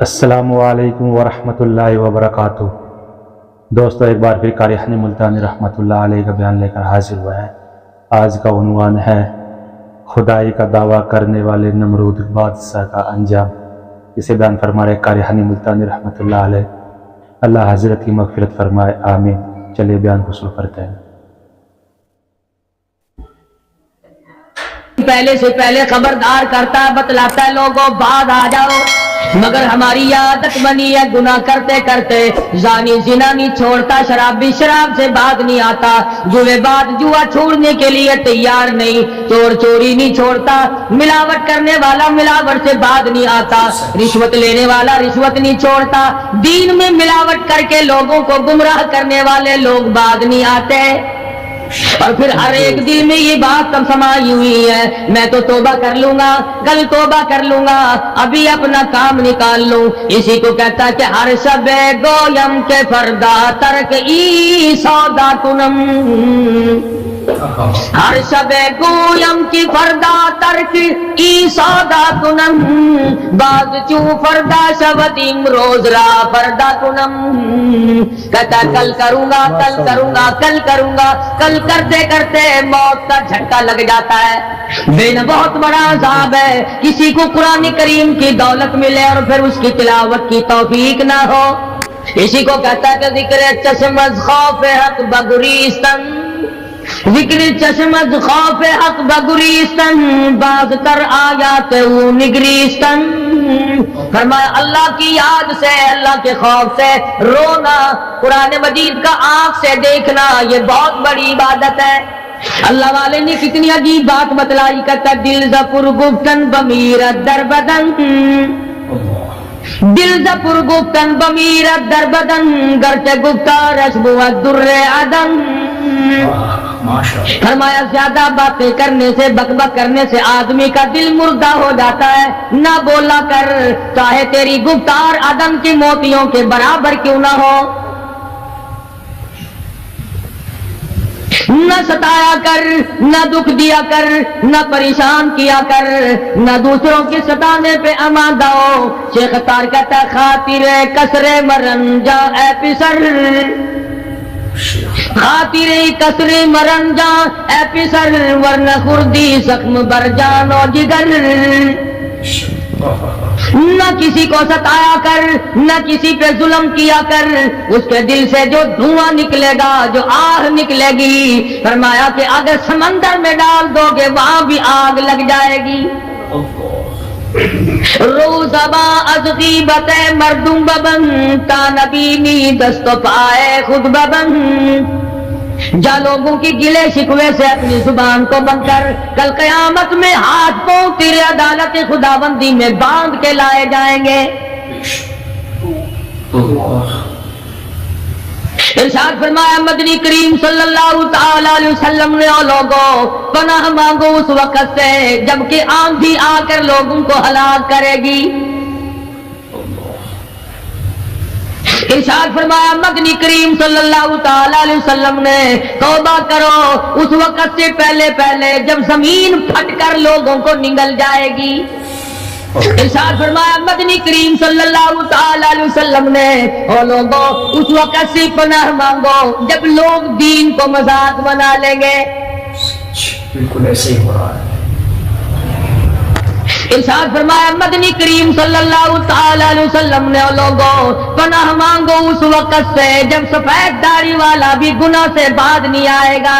السلام علیکم ورحمۃ اللہ وبرکاتہ۔ دوستو، ایک بار پھر قاری حنی ملتانی رحمۃ اللہ علیہ کا بیان لے کر حاضر ہوا ہے۔ آج کا عنوان ہے خدائی کا دعویٰ کرنے والے نمرود بادشاہ کا انجام۔ اسے بیان فرما رہے قاری حنی ملتانی رحمۃ اللہ علیہ۔ اللہ حضرت کی مغفرت فرمائے، آمین۔ چلیے بیان کو شروع کرتے ہیں۔ پہلے سے پہلے خبردار کرتا ہے، بتلاتا ہے لوگوں بعد آ جاؤ، مگر ہماری عادت بنی ہے گناہ کرتے کرتے زانی زنا نہیں چھوڑتا، شرابی شراب سے بعد نہیں آتا، جوے بعد جوا چھوڑنے کے لیے تیار نہیں، چور چوری نہیں چھوڑتا، ملاوٹ کرنے والا ملاوٹ سے بعد نہیں آتا، رشوت لینے والا رشوت نہیں چھوڑتا، دین میں ملاوٹ کر کے لوگوں کو گمراہ کرنے والے لوگ بعد نہیں آتے۔ اور پھر ہر ایک دل میں یہ بات کم سمائی ہوئی ہے، میں تو توبہ کر لوں گا، کل توبہ کر لوں گا، ابھی اپنا کام نکال لوں۔ اسی کو کہتا ہے کہ ہر شب گویم کے فردا ترک ای سودا کنم، ہر شب گویم کی فردا ترک ای سودا کنم، باز چوں فردا شودیم روز را فردا کنم، کہتا کل کروں گا کل کروں گا کل کروں گا، کل کرتے کرتے موت کا جھٹکا لگ جاتا ہے۔ بین بہت بڑا عذاب ہے کسی کو قرآن کریم کی دولت ملے اور پھر اس کی تلاوت کی توفیق نہ ہو۔ اسی کو کہتا ہے کہ ذکر چشمز خوف حق بگریستن، ذکر چشمز خوف حق بگریستن، باز تر آیات او نگریستن۔ فرمایا اللہ کی یاد سے، اللہ کے خوف سے رونا، قرآن مجید کا آنکھ سے دیکھنا، یہ بہت بڑی عبادت ہے۔ اللہ والے نے کتنی عجیب بات بتلائی، کہتا دل زپر گفتن بمیرت در بدن، دل زپر گفتن بمیرت در بدن، گرچہ گفتار اشبوت در عدن۔ فرمایا زیادہ باتیں کرنے سے، بک بک کرنے سے آدمی کا دل مردہ ہو جاتا ہے، نہ بولا کر، چاہے تیری گفتار عدن کی موتیوں کے برابر کیوں نہ ہو، نہ ستایا کر، نہ دکھ دیا کر، نہ پریشان کیا کر، نہ دوسروں کے ستانے پہ آمادہ ہو۔ شیخ تار کہتا خاطر کسر مرنجا اے پسر، خاطر کسر مرنجا اے پسر، ورنہ خردی زخم بر جان و جگر۔ نہ کسی کو ستایا کر، نہ کسی پہ ظلم کیا کر، اس کے دل سے جو دھواں نکلے گا، جو آہ نکلے گی، فرمایا کہ اگر سمندر میں ڈال دو گے وہاں بھی آگ لگ جائے گی۔ روزبا از غیبت مردم ببن، تا نبینی دست پائے خود ببن، جا لوگوں کی گلے شکوے سے اپنی زبان کو بند کر، کل قیامت میں ہاتھ پاؤں تیرے عدالت خداوندی میں باندھ کے لائے جائیں گے۔ ارشاد فرمایا مدنی کریم صلی اللہ تعالی علیہ وسلم نے، او لوگوں پناہ مانگو اس وقت سے جبکہ آندھی آ کر لوگوں کو ہلاک کرے گی۔ ارشاد فرمایا مدنی کریم صلی اللہ تعالی علیہ وسلم نے، توبہ کرو اس وقت سے پہلے پہلے جب زمین پھٹ کر لوگوں کو نگل جائے گی۔ ارشاد فرمایا مدنی کریم صلی اللہ تعالی علیہ وسلم نے، او لوگوں اس وقت سے پناہ مانگو جب لوگ دین کو مذاق بنا لیں گے۔ بالکل ایسے ہی ہو رہا ہے۔ ارشاد فرمایا مدنی کریم صلی اللہ تعالی علیہ وسلم نے، او لوگوں پناہ مانگو اس وقت سے جب سفید داڑھی والا بھی گناہ سے بعد نہیں آئے گا۔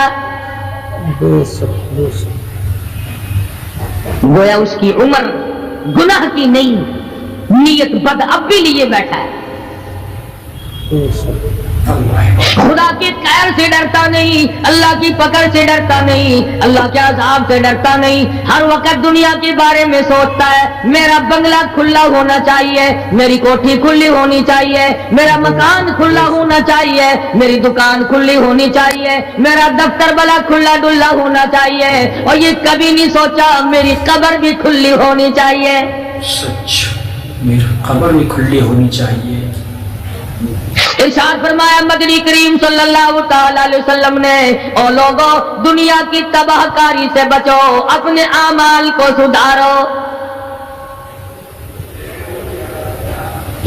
گویا اس کی عمر گناہ کی نہیں، نیت بد اب بھی لیے بیٹھا ہے، خدا کی قہر سے ڈرتا نہیں، اللہ کی پکڑ سے ڈرتا نہیں، اللہ کے عذاب سے ڈرتا نہیں، ہر وقت دنیا کے بارے میں سوچتا ہے میرا بنگلہ کھلا ہونا چاہیے، میری کوٹھی کھلی ہونی چاہیے، میرا مکان کھلا ہونا چاہیے، میری دکان کھلی ہونی چاہیے، میرا دفتر بلا کھلا ڈلا ہونا چاہیے، اور یہ کبھی نہیں سوچا میری قبر بھی کھلی ہونی چاہیے۔ سچ، میری قبر بھی کھلی ہونی چاہیے۔ ارشاد فرمایا مدنی کریم صلی اللہ تعالی علیہ وسلم نے، او لوگوں دنیا کی تباہ کاری سے بچو، اپنے اعمال کو سدھارو۔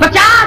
50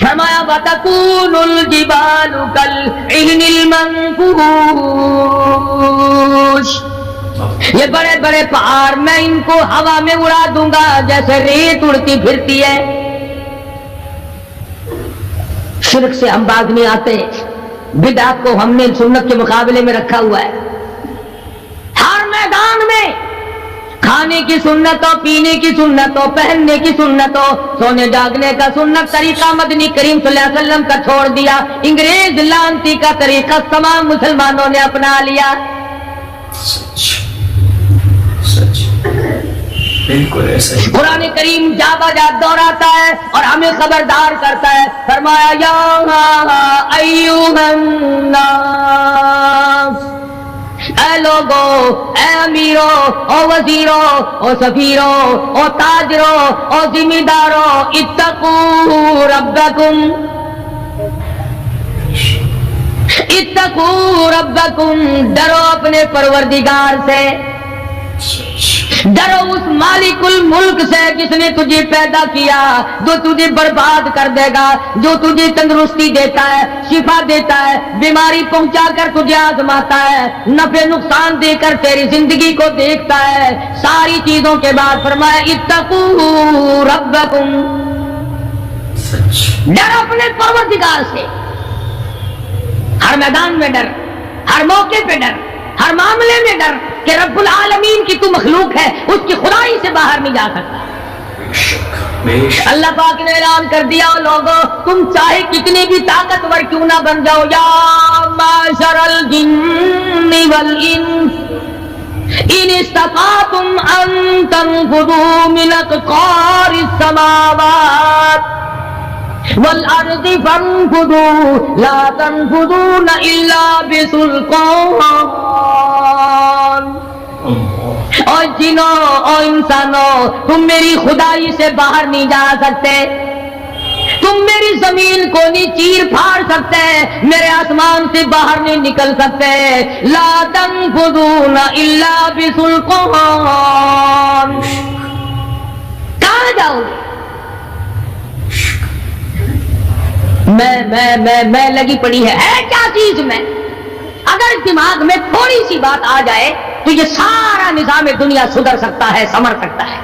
فرمایا وَتَكُونُ الْجِبَالُ كَالْعِهْنِ الْمَنْفُوشِ، یہ بڑے بڑے پہاڑ میں ان کو ہوا میں اڑا دوں گا جیسے ریت اڑتی پھرتی ہے۔ شرک سے ہم باز نہیں آتے، بدعت کو ہم نے سنت کے مقابلے میں رکھا ہوا ہے۔ ہر میدان میں کھانے کی سنت ہو، پینے کی سنت ہو، پہننے کی سنت ہو، سونے جاگنے کا سنت طریقہ مدنی کریم صلی اللہ علیہ وسلم کا چھوڑ دیا، انگریز لانتی کا طریقہ تمام مسلمانوں نے اپنا لیا۔ سچ سچ بالکل ایسا ہی۔ قرآن کریم جا بجا دوہراتا ہے اور ہمیں خبردار کرتا ہے، فرمایا یا ایھا الناس، اے لوگو، اے امیرو، او وزیرو، او سفیرو، او تاجرو، او ذمہ دارو، اتقوا ربکم، اتقوا ربکم، ڈرو اپنے پروردگار سے، ڈرو اس مالک الملک سے جس نے تجھے پیدا کیا، جو تجھے برباد کر دے گا، جو تجھے تندرستی دیتا ہے، شفا دیتا ہے، بیماری پہنچا کر تجھے آزماتا ہے، نفع نقصان دے کر تیری زندگی کو دیکھتا ہے۔ ساری چیزوں کے بعد فرمایا اتقوا ربکم، ڈر اپنے پروردگار سے، ہر میدان میں ڈر، ہر موقع پہ ڈر، ہر معاملے میں ڈر کہ رب العالمین کی تو مخلوق ہے، اس کی خدائی سے باہر نہیں جا سکتا۔ اللہ پاک نے اعلان کر دیا، لوگوں تم چاہے کتنے بھی طاقتور کیوں نہ بن جاؤ، یا معشر الجن والانس ان استطعتم ان تنفذوا من اقطار السماوات والارض فانفذوا لا تنفذون الا بسلطان۔ اور جنوں اور انسانوں، تم میری خدائی سے باہر نہیں جا سکتے، تم میری زمین کو نہیں چیر پھاڑ سکتے، میرے آسمان سے باہر نہیں نکل سکتے، لا تنفذون الا بسلطان۔ کہاں جاؤ گے؟ میں لگی پڑی ہے کیا چیز میں؟ اگر دماغ میں تھوڑی سی بات آ جائے تو یہ سارا نظام دنیا سدھر سکتا ہے، سمر سکتا ہے،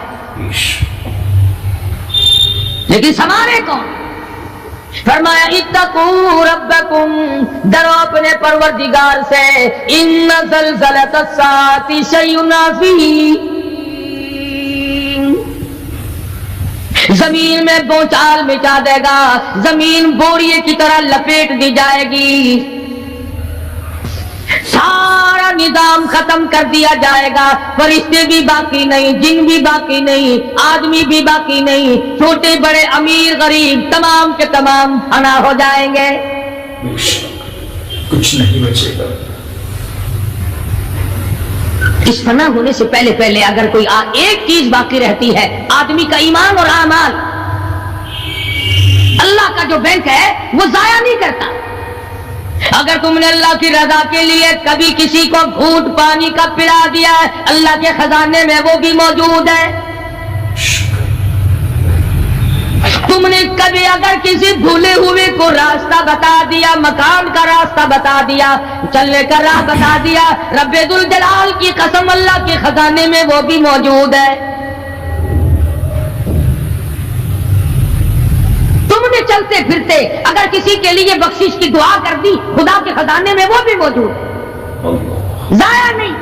لیکن سمارے کون؟ فرمایا اتقوا ربکم، ڈرو اپنے پروردگار سے، ان زلزلۃ الساعۃ شیء عظیم، زمین میں بونچال مچا دے گا، زمین بوریے کی طرح لپیٹ دی جائے گی، سارا نظام ختم کر دیا جائے گا، فرشتے بھی باقی نہیں، جن بھی باقی نہیں، آدمی بھی باقی نہیں، چھوٹے بڑے امیر غریب تمام کے تمام فنا ہو جائیں گے، کچھ نہیں بچے گا۔ اس فنا ہونے سے پہلے پہلے اگر کوئی ایک چیز باقی رہتی ہے، آدمی کا ایمان اور اعمال، اللہ کا جو بینک ہے وہ ضائع نہیں کرتا۔ اگر تم نے اللہ کی رضا کے لیے کبھی کسی کو گھونٹ پانی کا پلا دیا ہے، اللہ کے خزانے میں وہ بھی موجود ہے۔ تم نے کبھی اگر کسی بھولے ہوئے کو راستہ بتا دیا، مکان کا راستہ بتا دیا، چلنے کا راہ بتا دیا، رب ذوالجلال کی قسم اللہ کے خزانے میں وہ بھی موجود ہے۔ تم نے چلتے پھرتے اگر کسی کے لیے بخشش کی دعا کر دی، خدا کے خزانے میں وہ بھی موجود ہے، ضائع نہیں۔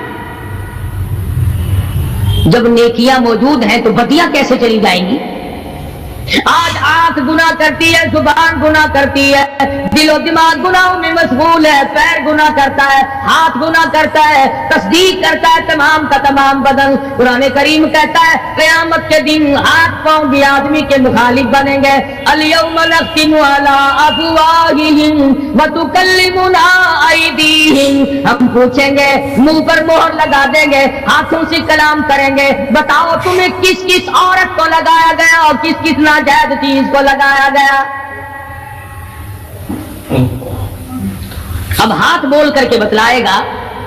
جب نیکیاں موجود ہیں تو بدیاں کیسے چلی جائیں گی؟ آج آنکھ گناہ کرتی ہے، زبان گناہ کرتی ہے، دل و دماغ گناہوں میں مشغول ہے، پیر گناہ کرتا ہے، ہاتھ گناہ کرتا ہے، تصدیق کرتا ہے تمام کا تمام بدن۔ قرآن کریم کہتا ہے قیامت کے دن ہاتھ پاؤں بھی آدمی کے مخالف بنیں گے۔ الیوم نختم علی افواہہم وتکلمنا ایدیہم، ہم پوچھیں گے، منہ پر مہر لگا دیں گے، ہاتھوں سے کلام کریں گے، بتاؤ تمہیں کس کس عورت کو لگایا گیا اور کس کس ناجائز چیز کو لگایا گیا؟ اب ہاتھ بول کر کے بتلائے گا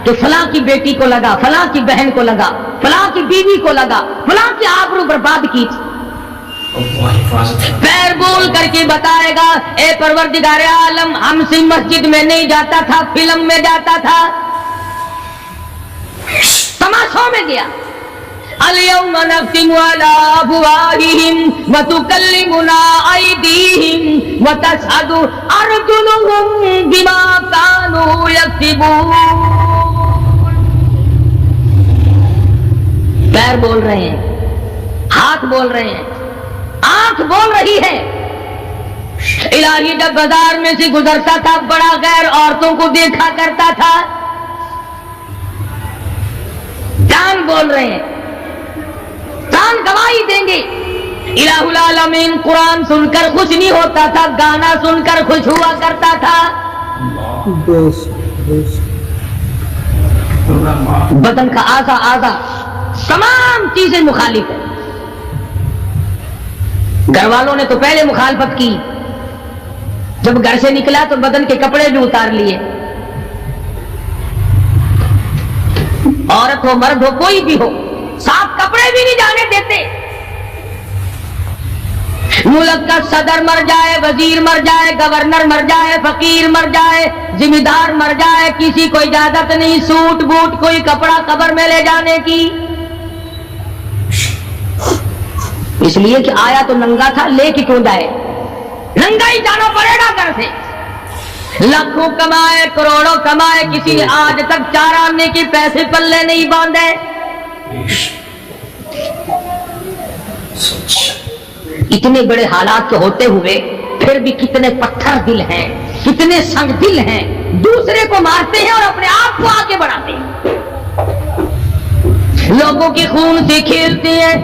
کہ فلاں کی بیٹی کو لگا، فلاں کی بہن کو لگا، فلاں کی بیوی کو لگا، فلاں کی آبرو برباد کی تھی۔ اللہ حفاظت کرے۔ پیر بول کر کے بتائے گا اے پروردگار عالم ہم سے مسجد میں نہیں جاتا تھا، فلم میں جاتا تھا، تماشوں میں گیا۔ اليوم نختم على افواههم وتكلمنا ايديهم وتشهد ارجلهم بما كانوا يكسبون۔ پیر بول رہے ہیں، ہاتھ بول رہے ہیں، آنکھ بول رہی ہے۔ الہی جب بازار میں سے گزرتا تھا بڑا غیر عورتوں کو دیکھا کرتا تھا، کان بول رہے ہیں، کان گواہی دیں گے۔ الہ العالمین قرآن سن کر خوش نہیں ہوتا تھا، گانا سن کر خوش ہوا کرتا تھا۔ بدن کا اعضا تمام چیزیں مخالف ہیں۔ گھر والوں نے تو پہلے مخالفت کی، جب گھر سے نکلا تو بدن کے کپڑے بھی اتار لیے، عورت ہو مرد ہو کوئی بھی ہو صاف کپڑے بھی نہیں جانے دیتے۔ ملک کا صدر مر جائے، وزیر مر جائے، گورنر مر جائے، فقیر مر جائے، ذمہ دار مر جائے، کسی کو اجازت نہیں سوٹ بوٹ کوئی کپڑا قبر میں لے جانے کی، اس لیے کہ آیا تو ننگا تھا، لے کے کیوں جائے؟ ننگا ہی جانا پڑے گا گھر سے۔ لاکھوں کمائے کروڑوں کمائے، کسی نے آج تک 4 آنے کے پیسے پلے نہیں باندھے۔ اتنے بڑے حالات کے ہوتے ہوئے پھر بھی کتنے پتھر دل ہیں، کتنے سنگ دل ہیں، دوسرے کو مارتے ہیں اور اپنے آپ کو آگے بڑھاتے ہیں، لوگوں کے خون سے کھیلتے ہیں۔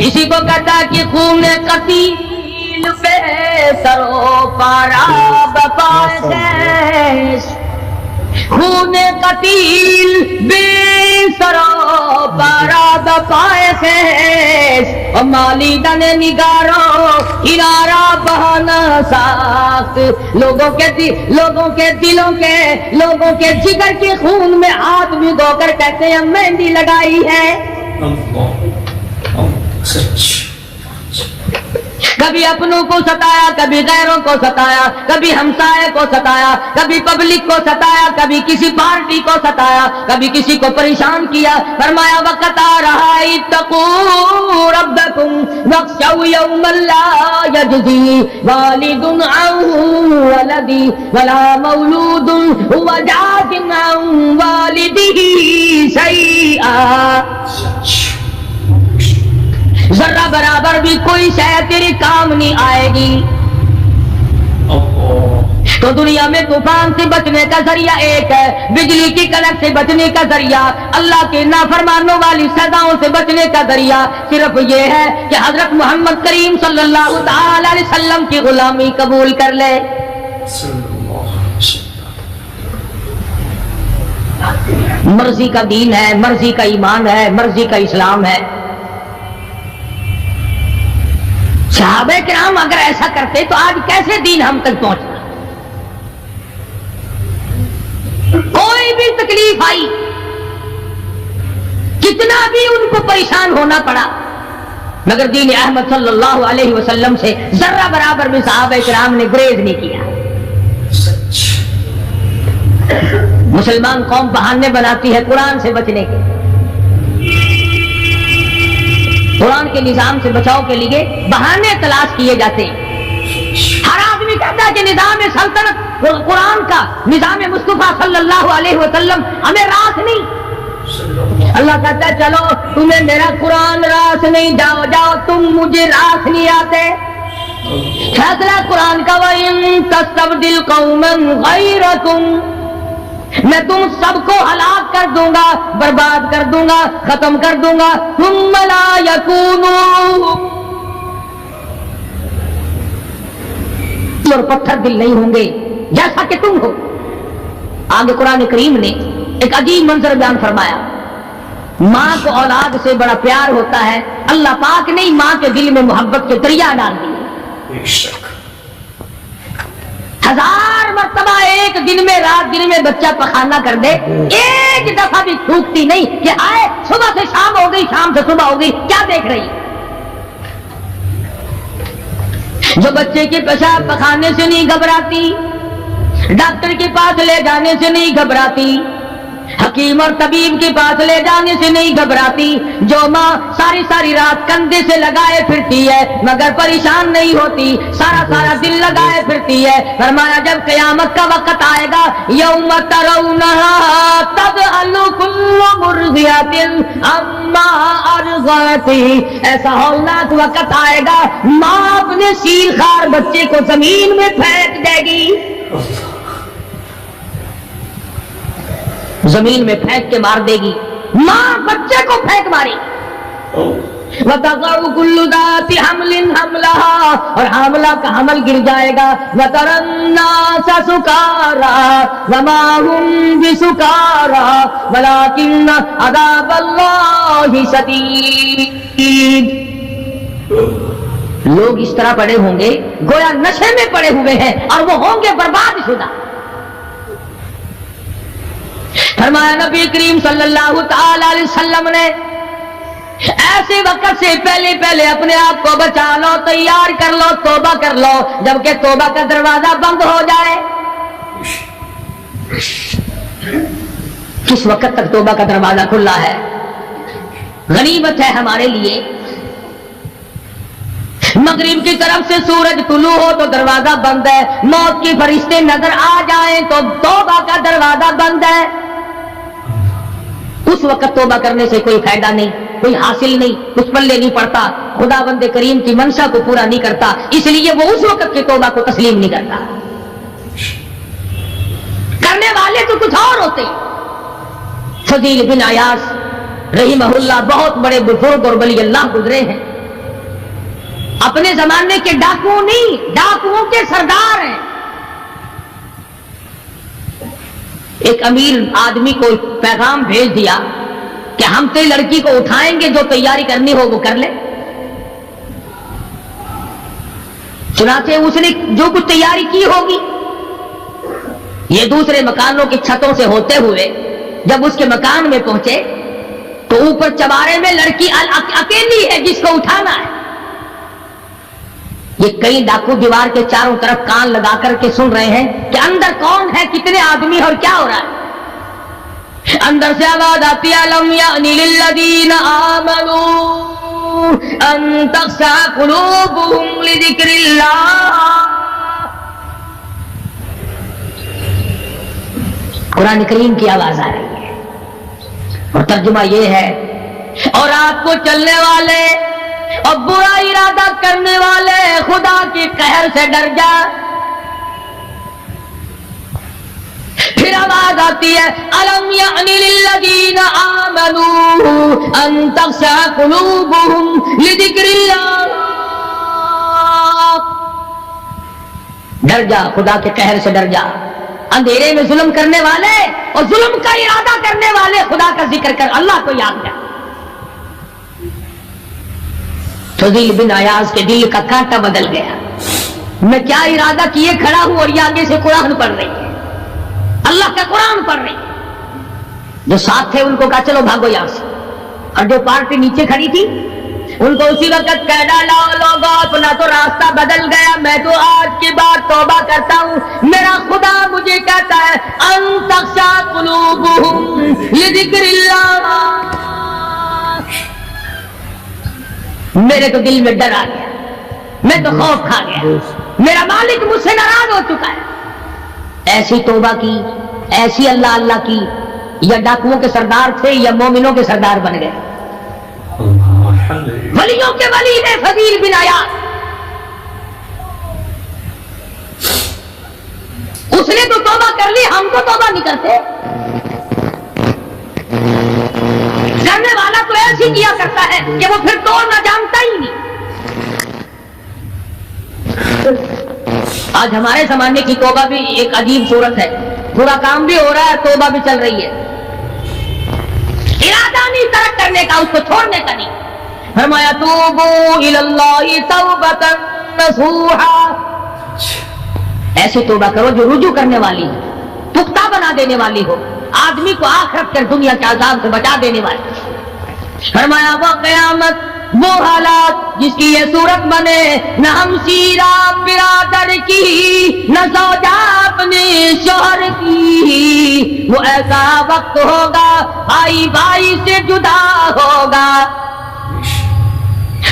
اسی کو کہتا ہے کہ خون قتیل بے سرو پارا بپائے خیش، خون قتیل بے سرو پارا بپائے خیش، اور مالی دن نگارو کنارا بہانا ساخت، لوگوں کے دلوں کے لوگوں کے جگر کے خون میں ہاتھ بھگو کر کہتے ہیں مہندی لگائی ہے۔ سچ۔ کبھی اپنوں کو ستایا، کبھی غیروں کو ستایا، کبھی ہمسائے کو ستایا، کبھی پبلک کو ستایا، کبھی کسی پارٹی کو ستایا، کبھی کسی کو پریشان کیا۔ فرمایا وقت آ رہا ہے اتقوا ربکم واخشوا یوما لا یجزی والد عن ولدی ولا مولود هو جاز عن والده شیئا۔ ذرہ برابر بھی کوئی شے تیرے کام نہیں آئے گی۔ تو دنیا میں طوفان سے بچنے کا ذریعہ ایک ہے، بجلی کی کڑک سے بچنے کا ذریعہ، اللہ کے نافرمانوں والی سزاؤں سے بچنے کا ذریعہ صرف یہ ہے کہ حضرت محمد کریم صلی اللہ تعالی علیہ وسلم کی غلامی قبول کر لے۔ مرضی کا دین ہے، مرضی کا ایمان ہے، مرضی کا اسلام ہے۔ صحابہ کرام اگر ایسا کرتے تو آج کیسے دین ہم تک پہنچتا؟ کوئی بھی تکلیف آئی، کتنا بھی ان کو پریشان ہونا پڑا، مگر دین احمد صلی اللہ علیہ وسلم سے ذرہ برابر بھی صحابہ کرام نے گریز نہیں کیا۔ مسلمان قوم بہانے بناتی ہے قرآن سے بچنے کے، قرآن کے نظام سے بچاؤ کے لیے بہانے تلاش کیے جاتے ہیں۔ ہر آدمی کہتا ہے کہ نظام سلطنت قرآن کا، نظام مصطفیٰ صلی اللہ علیہ وسلم ہمیں راس نہیں۔ اللہ کہتا ہے چلو تمہیں میرا قرآن راس نہیں، جاؤ جاؤ تم مجھے راس نہیں آتے۔ فیصلہ قرآن کا وَإِن تَسْتَبْدِلْ قَوْمًا غَيْرَكُمْ، میں تم سب کو ہلاک کر دوں گا، برباد کر دوں گا، ختم کر دوں گا، ثم لا یکونوا، اور پتھر دل نہیں ہوں گے جیسا کہ تم ہو۔ آگے قرآن کریم نے ایک عجیب منظر بیان فرمایا، ماں کو اولاد سے بڑا پیار ہوتا ہے، اللہ پاک نے ماں کے دل میں محبت کے دریا ڈال دیے۔ 1000 مرتبہ ایک دن میں رات دن میں بچہ پخانہ کر دے، ایک دفعہ بھی تھوکتی نہیں کہ آئے صبح سے شام ہو گئی، شام سے صبح ہو گئی، کیا دیکھ رہی؟ جو بچے کے پیشاب پخانے سے نہیں گھبراتی، ڈاکٹر کے پاس لے جانے سے نہیں گھبراتی، حکیم اور طبیب کے پاس لے جانے سے نہیں گھبراتی، جو ماں ساری ساری رات کندھے سے لگائے پھرتی ہے مگر پریشان نہیں ہوتی، سارا سارا دل لگائے پھرتی ہے، فرمایا جب قیامت کا وقت آئے گا یوم ترونہا تذہل کل مرضعۃ عما ارضعت، ایسا ہولناک وقت آئے گا ماں اپنے سیر خار بچے کو زمین میں پھینک دے گی، زمین میں پھینک کے مار دے گی، ماں بچے کو پھینک ماری، وَتَضَعُ كُلُّ ذَاتِ حَمْلٍ حَمْلَهَا، اور حاملہ کا حمل گر جائے گا، وَتَرَى النَّاسَ سُكَارَىٰ وَمَا هُمْ بِسُكَارَىٰ وَلَٰكِنَّ عَذَابَ اللَّهِ شَدِيدٌ۔ لوگ اس طرح پڑے ہوں گے گویا نشے میں پڑے ہوئے ہیں اور وہ ہوں گے برباد شدہ۔ فرمایا نبی کریم صلی اللہ تعالی علیہ وسلم نے ایسے وقت سے پہلے پہلے اپنے آپ کو بچا لو، تیار کر لو، توبہ کر لو، جبکہ توبہ کا دروازہ بند ہو جائے۔ کس وقت تک توبہ کا دروازہ کھلا ہے؟ غنیمت ہے ہمارے لیے۔ مغرب کی طرف سے سورج طلوع ہو تو دروازہ بند ہے، موت کے فرشتے نظر آ جائیں تو توبہ کا دروازہ بند ہے۔ اس وقت توبہ کرنے سے کوئی فائدہ نہیں، کوئی حاصل نہیں، کچھ پلے نہیں پڑتا، خدا بند کریم کی منشا کو پورا نہیں کرتا، اس لیے وہ اس وقت کی توبہ کو تسلیم نہیں کرتا۔ کرنے والے تو کچھ اور ہوتے۔ فضیل بن عیاض رحمہ اللہ بہت بڑے بزرگ اور ولی اللہ گزرے ہیں، اپنے زمانے کے ڈاکو نہیں، ڈاکوؤں کے سردار ہیں۔ ایک امیر آدمی کو پیغام بھیج دیا کہ ہم تو لڑکی کو اٹھائیں گے، جو تیاری کرنی ہو وہ کر لے۔ چنانچہ اس نے جو کچھ تیاری کی ہوگی، یہ دوسرے مکانوں کی چھتوں سے ہوتے ہوئے جب اس کے مکان میں پہنچے تو اوپر چوارے میں لڑکی اکیلی ہے جس کو اٹھانا ہے۔ یہ کئی ڈاکو دیوار کے چاروں طرف کان لگا کر کے سن رہے ہیں کہ اندر کون ہے، کتنے آدمی اور کیا ہو رہا ہے۔ اندر سے آواز آتی ہے لم یأن للذین آمنوا ان تخشع قلوبهم لذکر اللہ۔ قرآن کریم کی آواز آ رہی ہے اور ترجمہ یہ ہے، اور رات کو چلنے والے اور برا ارادہ کرنے والے خدا کے قہر سے ڈر جا۔ پھر آواز آتی ہے الم یأن للذین آمنوا ان تخشع قلوبهم لذکر اللہ۔ ڈر جا، خدا کے قہر سے ڈر جا۔ اندھیرے میں ظلم کرنے والے اور ظلم کا ارادہ کرنے والے خدا کا ذکر کر، اللہ کو یاد کر۔ فضیل بن عیاض کے دل کا کانٹا بدل گیا، میں کیا ارادہ کیے کھڑا ہوں اور یہ آگے سے قرآن پڑھ رہی ہے، اللہ کا قرآن پڑھ رہی ہے۔ جو ساتھ تھے ان کو کہا چلو بھاگو یہاں سے، اور جو پارٹی نیچے کھڑی تھی ان کو اسی وقت کہہ ڈالا لوگوں اپنا تو راستہ بدل گیا، میں تو آج کے بعد توبہ کرتا ہوں، میرا خدا مجھے کہتا ہے ان تخشع قلوبهم لذکر اللہ۔ میرے تو دل میں ڈر آ گیا، میں تو خوف کھا گیا، میرا مالک مجھ سے ناراض ہو چکا ہے۔ ایسی توبہ کی، ایسی اللہ اللہ کی، یا ڈاکوؤں کے سردار تھے یا مومنوں کے سردار بن گئے۔ ولیوں کے ولی ہے فضیل بن عیاض۔ اس نے تو توبہ کر لی، ہم تو توبہ نہیں کرتے۔ کرنے والا تو ایسے ہی کیا کرتا ہے کہ وہ پھر توڑنا جانتا ہی نہیں۔ آج ہمارے زمانے کی توبہ بھی ایک عجیب صورت ہے، برا کام بھی ہو رہا ہے، توبہ بھی چل رہی ہے، ارادہ نہیں ترک کرنے کا، اس کو چھوڑنے کا نہیں۔ فرمایا توبوا الی اللہ توبۃ نصوحا، ایسی توبہ کرو جو رجوع کرنے والی ہو، پختہ بنا دینے والی ہو، آدمی کو آخرت کے دنیا کے عذاب سے بچا دینے والی۔ فرمایا وہ قیامت وہ حالات جس کی یہ صورت بنے، نہ ہم سیرا برادر کی، نہ زوجہ اپنے شوہر کی، وہ ایسا وقت ہوگا بھائی بھائی سے جدا ہوگا،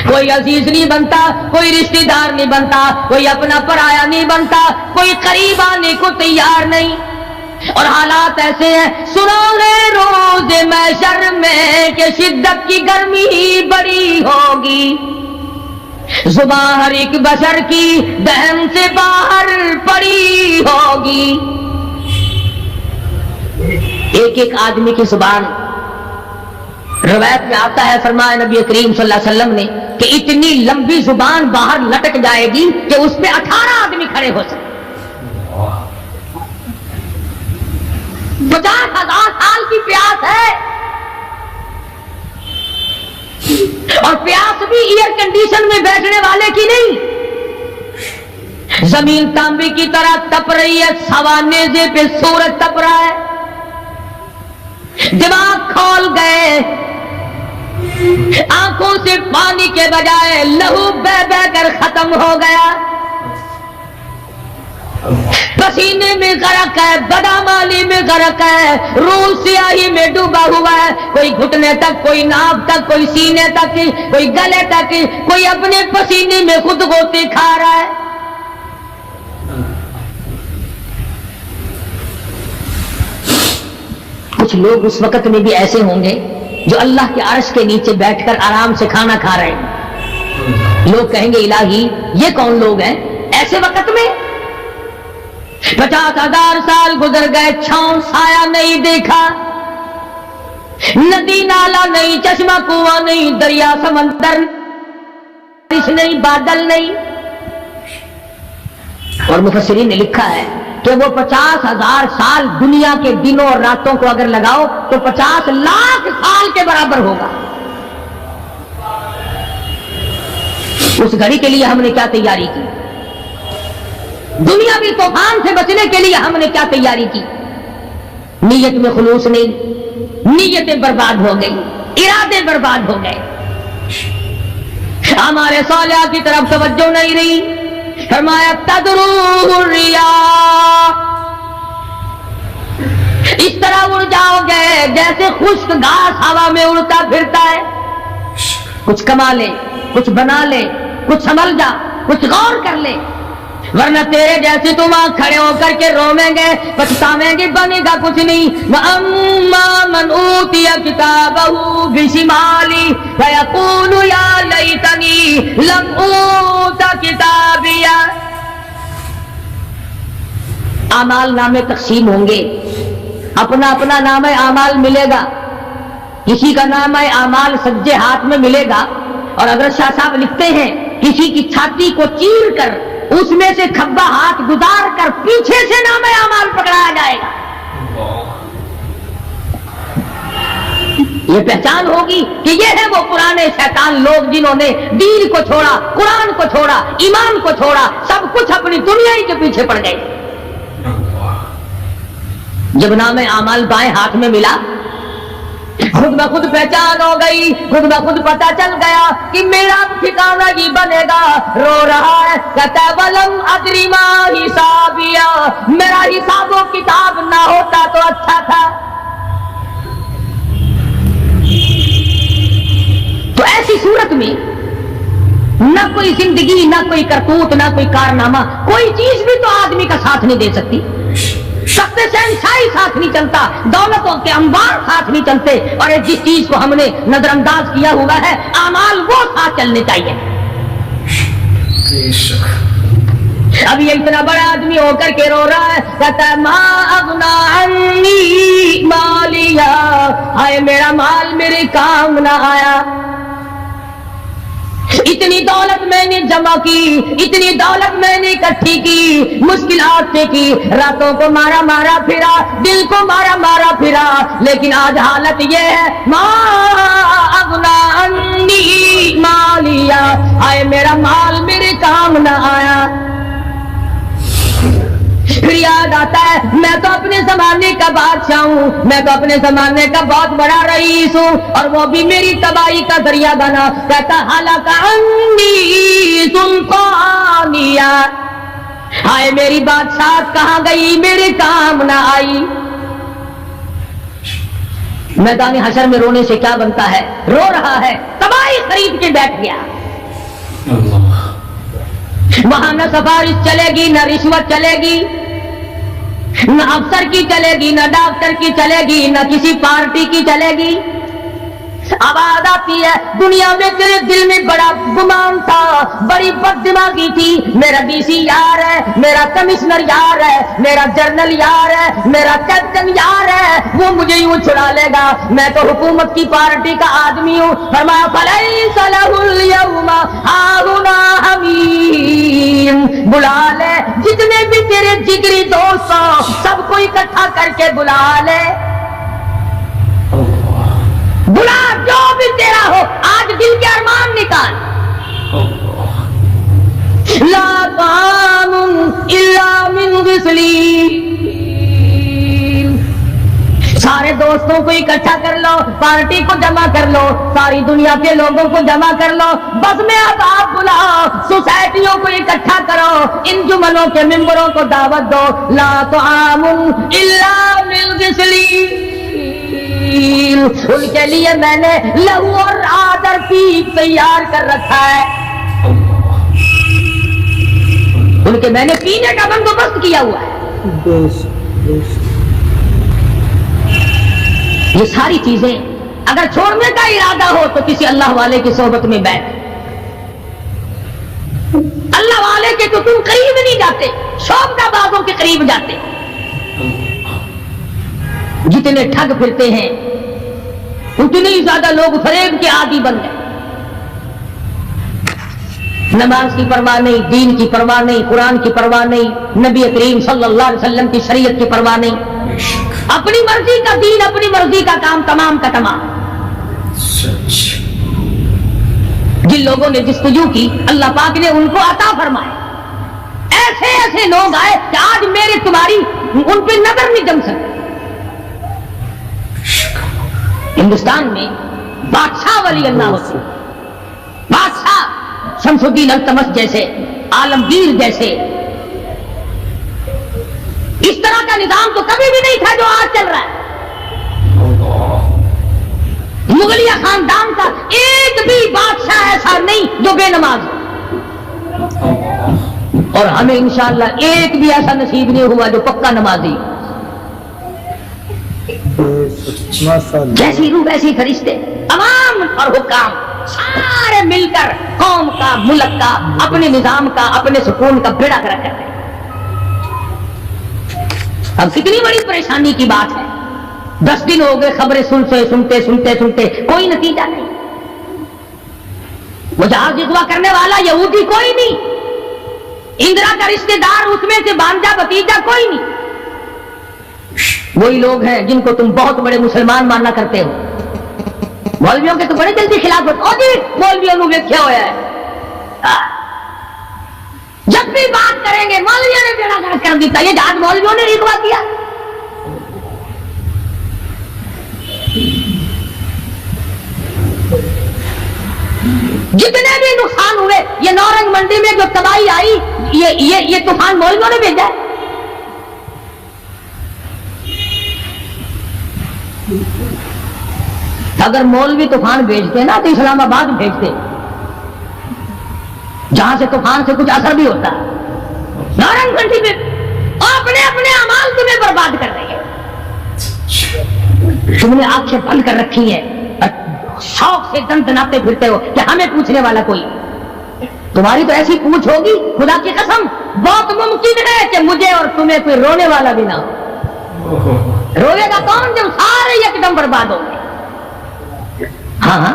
کوئی عزیز نہیں بنتا، کوئی رشتہ دار نہیں بنتا، کوئی اپنا پرایا نہیں بنتا، کوئی قریب آنے کو تیار نہیں، اور حالات ایسے ہیں سنو گے روز محشر میں کہ شدت کی گرمی بڑی ہوگی، زبان ہر ایک بشر کی دہن سے باہر پڑی ہوگی، ایک ایک آدمی کی زبان، روایت میں آتا ہے فرمایا نبی کریم صلی اللہ علیہ وسلم نے کہ اتنی لمبی زبان باہر لٹک جائے گی کہ اس پہ 18 آدمی کھڑے ہو سکتے، 50,000 سال کی پیاس ہے، اور پیاس بھی ایئر کنڈیشن میں بیٹھنے والے کی نہیں، زمین تانبے کی طرح تپ رہی ہے، سوا نیزے پہ سورج تپ رہا ہے، دماغ کھول گئے، آنکھوں سے پانی کے بجائے لہو بہ بہ کر ختم ہو گیا، پسینے میں غرق ہے، بدامالی میں غرق ہے، روح سیاہی میں ڈوبا ہوا ہے، کوئی گھٹنے تک، کوئی ناک تک، کوئی سینے تک، کوئی گلے تک، کوئی اپنے پسینے میں خود غوطے کھا رہا ہے۔ کچھ لوگ اس وقت میں بھی ایسے ہوں گے جو اللہ کے عرش کے نیچے بیٹھ کر آرام سے کھانا کھا رہے ہیں، لوگ کہیں گے الہی یہ کون لوگ ہیں ایسے وقت میں؟ 50,000 سال گزر گئے، چھاؤں سایہ نہیں دیکھا، ندی نالا نہیں، چشمہ کنواں نہیں، دریا سمندر نہیں، بادل نہیں، اور مفسرین نے لکھا ہے کہ وہ 50,000 سال دنیا کے دنوں اور راتوں کو اگر لگاؤ تو 50 لاکھ سال کے برابر ہوگا۔ اس گھڑی کے لیے ہم نے کیا تیاری کی؟ دنیاوی طوفان سے بچنے کے لیے ہم نے کیا تیاری کی؟ نیت میں خلوص نہیں، نیتیں برباد ہو گئی، ارادے برباد ہو گئے، ہمارے صالحہ کی طرف توجہ نہیں رہی۔ فرمایا تدرو الرياح، اس طرح اڑ جاؤ گے جیسے خشک گھاس ہوا میں اڑتا پھرتا ہے، کچھ کما لے، کچھ بنا لے، کچھ سنبھل جا، کچھ غور کر لے، ورنہ تیرے جیسے تم وہاں کھڑے ہو کر کے رویں گے، پچھتاویں گے، بنے گا کچھ نہیں۔ وَأَمَّا مَنْ أُوتِيَ كِتَابَهُ بِشِمَالِهِ فَيَقُولُ يَا لَيْتَنِي لَمْ أُوتَ كِتَابِيَهْ۔ اعمال نامے تقسیم ہوں گے، اپنا اپنا نام اعمال ملے گا، کسی کا نام اعمال سجے ہاتھ میں ملے گا، اور اگر شاہ صاحب لکھتے ہیں کسی کی چھاتی کو چیر کر اس میں سے کھبا ہاتھ گزار کر پیچھے سے نام اعمال پکڑایا جائے گا، یہ پہچان ہوگی کہ یہ ہے وہ پرانے شیطان لوگ جنہوں نے دین کو چھوڑا، قرآن کو چھوڑا، ایمان کو چھوڑا، سب کچھ اپنی دنیا ہی کے پیچھے پڑ گئے۔ جب نام اعمال بائیں ہاتھ میں ملا، خود بخود پہچان ہو گئی، خود بخود پتہ چل گیا کہ میرا ٹھکانہ یہ بنے گا، رو رہا ہے کہتا ہے وَلَمْ أَدْرِ مَا حِسَابِيَهْ، میرا حساب و کتاب نہ ہوتا تو اچھا تھا۔ تو ایسی صورت میں نہ کوئی زندگی، نہ کوئی کرتوت، نہ کوئی کارنامہ، کوئی چیز بھی تو آدمی کا ساتھ نہیں دے سکتی، سخت شہنشاہی ساتھ نہیں چلتا، دولتوں کے انبار ساتھ نہیں چلتے، اور جس چیز کو ہم نے نظر انداز کیا ہوا ہے اعمال وہ ساتھ چلنے چاہیے۔ اب یہ اتنا بڑا آدمی ہو کر کے رو رہا ہے، کہتا ہے ما اغنا عنی مالیا، ہائے میرا مال میرے کام نہ آیا، اتنی دولت میں نے جمع کی، اتنی دولت میں نے اکٹھی کی، مشکلات سے کی، راتوں کو مارا مارا پھرا، دل کو مارا مارا پھرا، لیکن آج حالت یہ ہے ما اغنا عنی مالیا، ہائے میرا مال میرے کام نہ آیا۔ پھر یاد آتا ہے میں تو اپنے زمانے کا بادشاہ ہوں، میں تو اپنے زمانے کا بہت بڑا رئیس ہوں، اور وہ بھی میری تباہی کا ذریعہ بنا۔ کہتا ہلاک عنی سلطانیہ، ہائے میری بادشاہت کہاں گئی، میرے کام نہ آئی۔ میدان حشر میں رونے سے کیا بنتا ہے، رو رہا ہے، تباہی خرید کے بیٹھ گیا۔ وہاں نہ سفارش چلے گی، نہ رشوت چلے گی، نہ افسر کی چلے گی، نہ ڈاکٹر کی چلے گی، نہ کسی پارٹی کی چلے گی۔ آواز آتی ہے دنیا میں تیرے دل میں بڑا گمان تھا، بڑی بد دماغی تھی، میرا ڈی سی یار ہے، میرا کمشنر یار ہے، میرا جنرل یار ہے، میرا کیپٹن یار ہے، وہ مجھے یوں چھڑا لے گا، میں تو حکومت کی پارٹی کا آدمی ہوں۔ فرمایا فلیس لہ اليوم ہاہنا حمیم، بلا لے جتنے بھی تیرے جگری دوست ہو سب کو اکٹھا کر کے بلا لے، بلا جو بھی تیرا ہو، آج دل کے ارمان نکال۔ لا طعام الا من غسلین، سارے دوستوں کو اکٹھا کر لو، پارٹی کو جمع کر لو، ساری دنیا کے لوگوں کو جمع کر لو، بس میں اب آپ بلاؤ، سوسائٹیوں کو اکٹھا کرو، انجمنوں کے ممبروں کو دعوت دو۔ لا طعام الا من غسلین، ان کے لیے میں نے لہو اور آدر پیپ تیار کر رکھا ہے، ان کے میں نے پینے کا بندوبست کیا ہوا ہے۔ یہ ساری چیزیں اگر چھوڑنے کا ارادہ ہو تو کسی اللہ والے کی صحبت میں بیٹھ، اللہ والے کے تو تم قریب نہیں جاتے، شوقہ بازوں کے قریب جاتے۔ جتنے ٹھگ پھرتے ہیں اتنے ہی زیادہ لوگ فریب کے عادی بن گئے، نماز کی پرواہ نہیں، دین کی پرواہ نہیں، قرآن کی پرواہ نہیں، نبی کریم صلی اللہ علیہ وسلم کی شریعت کی پرواہ نہیں، اپنی مرضی کا دین، اپنی مرضی کا کام، تمام کا تمام۔ جن لوگوں نے جستجو کی اللہ پاک نے ان کو عطا فرمائے، ایسے ایسے لوگ آئے کہ آج میرے تمہاری ان پہ نظر نہیں جم سکتی۔ ہندوستان میں بادشاہ ولی اللہ ہوتے، بادشاہ شمس الدین التمش جیسے، عالمگیر جیسے، اس طرح کا نظام تو کبھی بھی نہیں تھا جو آج چل رہا ہے۔ مغلیہ خاندان کا ایک بھی بادشاہ ایسا نہیں جو بے نماز ہو، اور ہمیں انشاءاللہ ایک بھی ایسا نصیب نہیں ہوا جو پکا نمازی۔ جیسی روح ویسی فرشتے، عوام اور حکام سارے مل کر قوم کا، ملک کا، اپنے نظام کا، اپنے سکون کا بیڑا گرک کرتے ہیں۔ اب کتنی بڑی پریشانی کی بات ہے، 10 دن ہو گئے خبریں سنتے کوئی نتیجہ نہیں۔ وہ جہاز اغوا کرنے والا یہودی کوئی نہیں، اندرا کا رشتہ دار اس میں سے بانجا بتیجا کوئی نہیں، وہی لوگ ہیں جن کو تم بہت بڑے مسلمان ماننا کرتے ہو۔ مولویوں کے تو بڑے جلدی خلافت، اور جی مولویوں نے دیکھا ہوا ہے، جب بھی بات کریں گے مولویوں نے بیڑا گرک کر دیتا، یہ جہاز مولویوں نے اغوا کیا۔ جتنے بھی نقصان ہوئے، یہ نورنگ منڈی میں جو تباہی آئی، یہ طوفان مولویوں نے بھیجا ہے۔ اگر مولوی طوفان بھیجتے نا تو اسلام آباد بھیجتے، جہاں سے طوفان سے کچھ اثر بھی ہوتا۔ نارنگ منڈی میں اپنے اپنے اعمال تمہیں برباد کر رہے ہیں، تم نے آنکھیں بند کر رکھی ہیں، شوق سے دندناتے پھرتے ہو کہ ہمیں پوچھنے والا کوئی، تمہاری تو ایسی پوچھ ہوگی خدا کی قسم بہت ممکن ہے کہ مجھے اور تمہیں کوئی رونے والا بھی نہ ہو۔ روئے گا کون جب سارے یک دم برباد ہو گئے؟ ہاں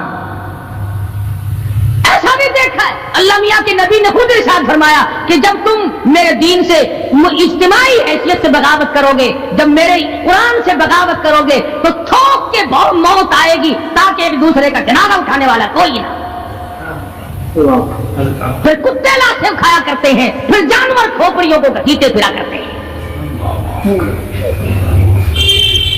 ایسا بھی دیکھا ہے، اللہ میاں کے نبی نے خود ارشاد فرمایا کہ جب تم میرے دین سے اجتماعی حیثیت سے بغاوت کرو گے، جب میرے قرآن سے بغاوت کرو گے تو تھوک کے بہت موت آئے گی تاکہ ایک دوسرے کا جنازہ اٹھانے والا کوئی نہ۔ پھر کتے لاٹھیں کھایا کرتے ہیں، پھر جانور کھوپڑیوں کو گھسیٹے پھرا کرتے ہیں۔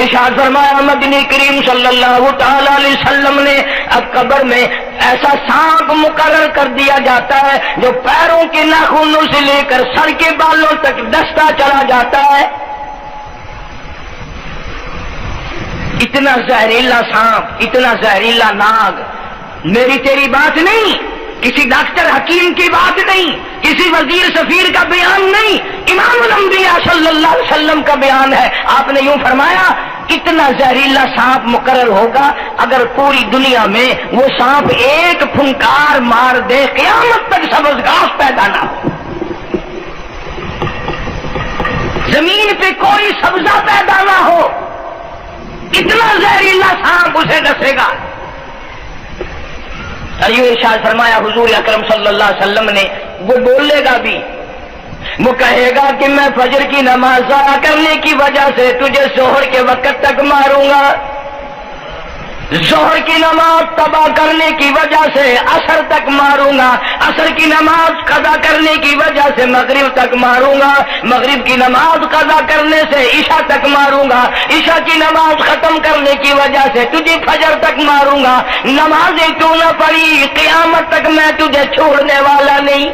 ارشاد فرمایا مدنی کریم صلی اللہ تعالی علیہ وسلم نے اب قبر میں ایسا سانپ مقرر کر دیا جاتا ہے جو پیروں کے ناخنوں سے لے کر سر کے بالوں تک ڈستا چلا جاتا ہے. اتنا زہریلا سانپ، اتنا زہریلا ناگ. میری تیری بات نہیں، کسی ڈاکٹر حکیم کی بات نہیں، کسی وزیر سفیر کا بیان نہیں، امام الانبیاء صلی اللہ علیہ وسلم کا بیان ہے. آپ نے یوں فرمایا اتنا زہریلا سانپ مقرر ہوگا اگر پوری دنیا میں وہ سانپ ایک پھنکار مار دے قیامت تک سبز گھاس پیدا نہ ہو، زمین پہ کوئی سبزہ پیدا نہ ہو، اتنا زہریلا سانپ اسے ڈسے گا. یوں ارشاد فرمایا حضور اکرم صلی اللہ علیہ وسلم نے، وہ بولے گا بھی، وہ کہے گا کہ میں فجر کی نماز ضائع کرنے کی وجہ سے تجھے ظہر کے وقت تک ماروں گا، ظہر کی نماز تباہ کرنے کی وجہ سے عصر تک ماروں گا، عصر کی نماز قضا کرنے کی وجہ سے مغرب تک ماروں گا، مغرب کی نماز قضا کرنے سے عشاء تک ماروں گا، عشاء کی نماز ختم کرنے کی وجہ سے تجھے فجر تک ماروں گا. نمازیں تو نہ پڑھی قیامت تک میں تجھے چھوڑنے والا نہیں.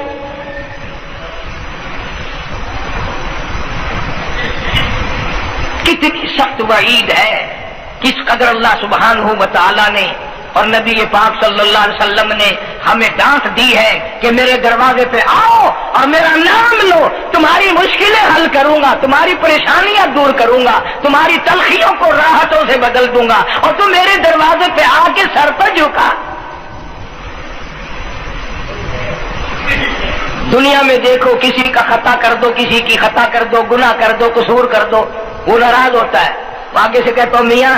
کتنی سخت وعید ہے، کس قدر اللہ سبحانہ و تعالیٰ نے اور نبی پاک صلی اللہ علیہ وسلم نے ہمیں ڈانٹ دی ہے کہ میرے دروازے پہ آؤ اور میرا نام لو، تمہاری مشکلیں حل کروں گا، تمہاری پریشانیاں دور کروں گا، تمہاری تلخیوں کو راحتوں سے بدل دوں گا، اور تم میرے دروازے پہ آ کے سر پر جھکا. دنیا میں دیکھو، کسی کا خطا کر دو، کسی کی خطا کر دو، گناہ کر دو، قصور کر دو، وہ ناراض ہوتا ہے. آگے سے کہتا ہوں میاں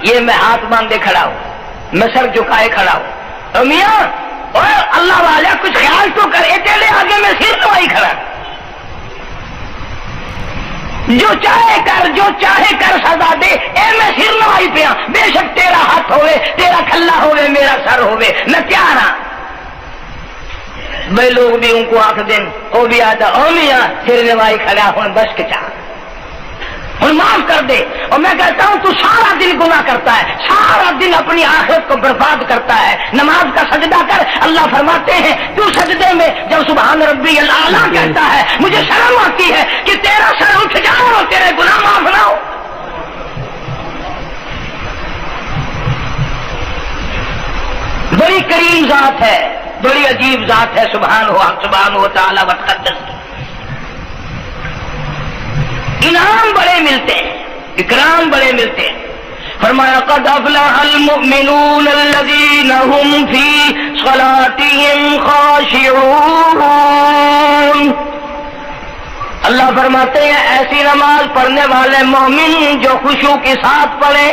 یہ میں ہاتھ باندھے کھڑا ہوں، میں سر جھکائے کھڑا ہوں، اور میاں اور اللہ والا کچھ خیال تو کر، تیرے آگے میں سر نوائی کھڑا، جو چاہے کر، جو چاہے کر سزا دے، اے میں سر نوائی پہ ہوں، بے شک تیرا ہاتھ ہوئے، تیرا کھلا ہوئے، میرا سر ہوئے، میں تیار ہاں. میں لوگ بھی ان کو آنکھ دیں، وہ بھی آتا او میاں سر نوائی کھڑا ہوں، بس کے چاہ اور معاف کر دے. اور میں کہتا ہوں تو سارا دن گناہ کرتا ہے، سارا دن اپنی آخرت کو برباد کرتا ہے. نماز کا سجدہ کر، اللہ فرماتے ہیں تو سجدے میں جب سبحان ربی الاعلیٰ کہتا ہے مجھے شرم آتی ہے کہ تیرا سر اٹھ جاؤ اور تیرے گناہ معاف نہ ہو. بڑی کریم ذات ہے، بڑی عجیب ذات ہے سبحانہ و تعالیٰ و تقدس. انعام بڑے ملتے ہیں، اکرام بڑے ملتے ہیں. فرمایا قد افلح المؤمنون الذین هم فی صلاتهم خاشعون. اللہ فرماتے ہیں ایسی نماز پڑھنے والے مومن جو خشوع کے ساتھ پڑھیں،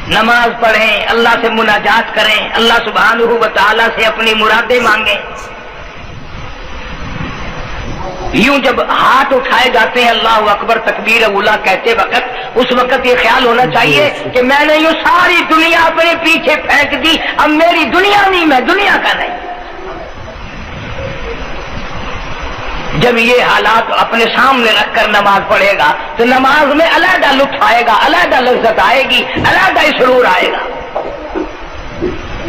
نماز پڑھیں، اللہ سے مناجات کریں، اللہ سبحانہ و تعالیٰ سے اپنی مرادیں مانگیں. یوں جب ہاتھ اٹھائے جاتے ہیں اللہ اکبر تکبیر اولا کہتے وقت، اس وقت یہ خیال ہونا چاہیے کہ میں نے یوں ساری دنیا اپنے پیچھے پھینک دی، اب میری دنیا نہیں، میں دنیا کا نہیں. جب یہ حالات اپنے سامنے رکھ کر نماز پڑھے گا تو نماز میں علیحدہ لطف آئے گا، علیحدہ لذت آئے گی، علیحدہ سرور آئے گا.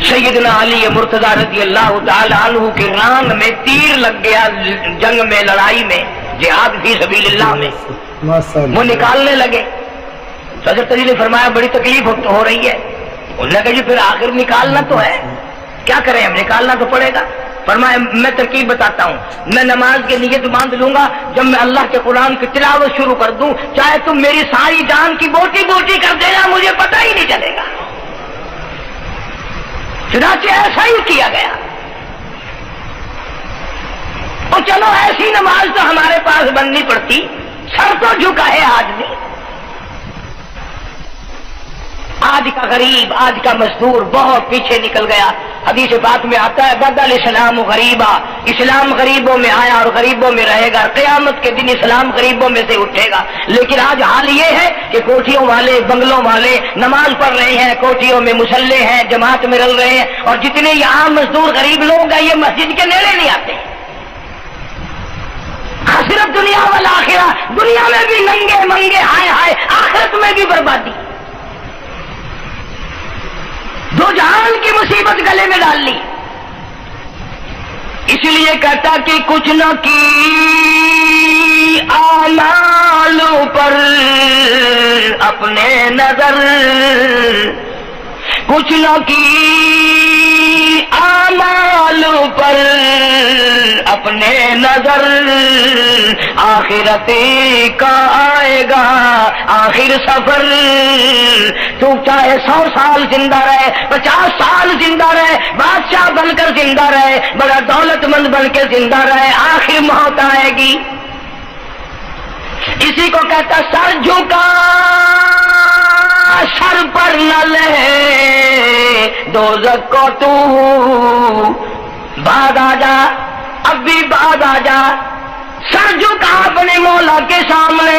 سیدنا علی مرتضیٰ رضی اللہ تعالی عنہ کے ران میں تیر لگ گیا، جنگ میں، لڑائی میں، جہاد فی سبیل اللہ میں، وہ نکالنے لگے تو حضرت علی نے فرمایا بڑی تکلیف ہو رہی ہے. انہوں نے کہا جی پھر آخر نکالنا تو ہے، کیا کریں ہم، نکالنا تو پڑے گا. فرمایا میں ترکیب بتاتا ہوں، میں نماز کے نیت باندھ لوں گا، جب میں اللہ کے قرآن کی تلاوت شروع کر دوں چاہے تم میری ساری جان کی بوٹی بوٹی کر دینا، مجھے پتہ ہی نہیں چلے گا. چنانچہ ایسا ہی کیا گیا. اور چلو ایسی نماز تو ہمارے پاس بننی پڑتی، سر تو جھکا ہے آدمی. آج کا غریب، آج کا مزدور بہت پیچھے نکل گیا. حدیث پاک میں آتا ہے بدل اسلام غریبا، اسلام غریبوں میں آیا اور غریبوں میں رہے گا، قیامت کے دن اسلام غریبوں میں سے اٹھے گا. لیکن آج حال یہ ہے کہ کوٹھیوں والے، بنگلوں والے نماز پڑھ رہے ہیں، کوٹھیوں میں مصلے ہیں، جماعت میں رل رہے ہیں، اور جتنے یہ عام مزدور غریب لوگ ہیں یہ مسجد کے نیڑے نہیں آتے. خسے صرف دنیا والا آخرہ، دنیا میں بھی ننگے منگے ہائے ہائے، آخرت میں بھی بربادی، دو جہان کی مصیبت گلے میں ڈال لی۔ اس لیے کہتا کہ کچھ نہ کی اعمال پر اپنے نظر، کچھ نہ کی اعمال پر اپنے نظر، آخرت کا آئے گا آخر سفر۔ تو چاہے 100 سال زندہ رہے، 50 سال زندہ رہے، بادشاہ بن کر زندہ رہے، بڑا دولت مند بن کے زندہ رہے، آخر موت آئے گی۔ اسی کو کہتا سر جھکا سر پر نہ لے دوزخ کو تو، بعد آ جا اب بھی بعد آ جا، سر جھکا اپنے مولا کے سامنے۔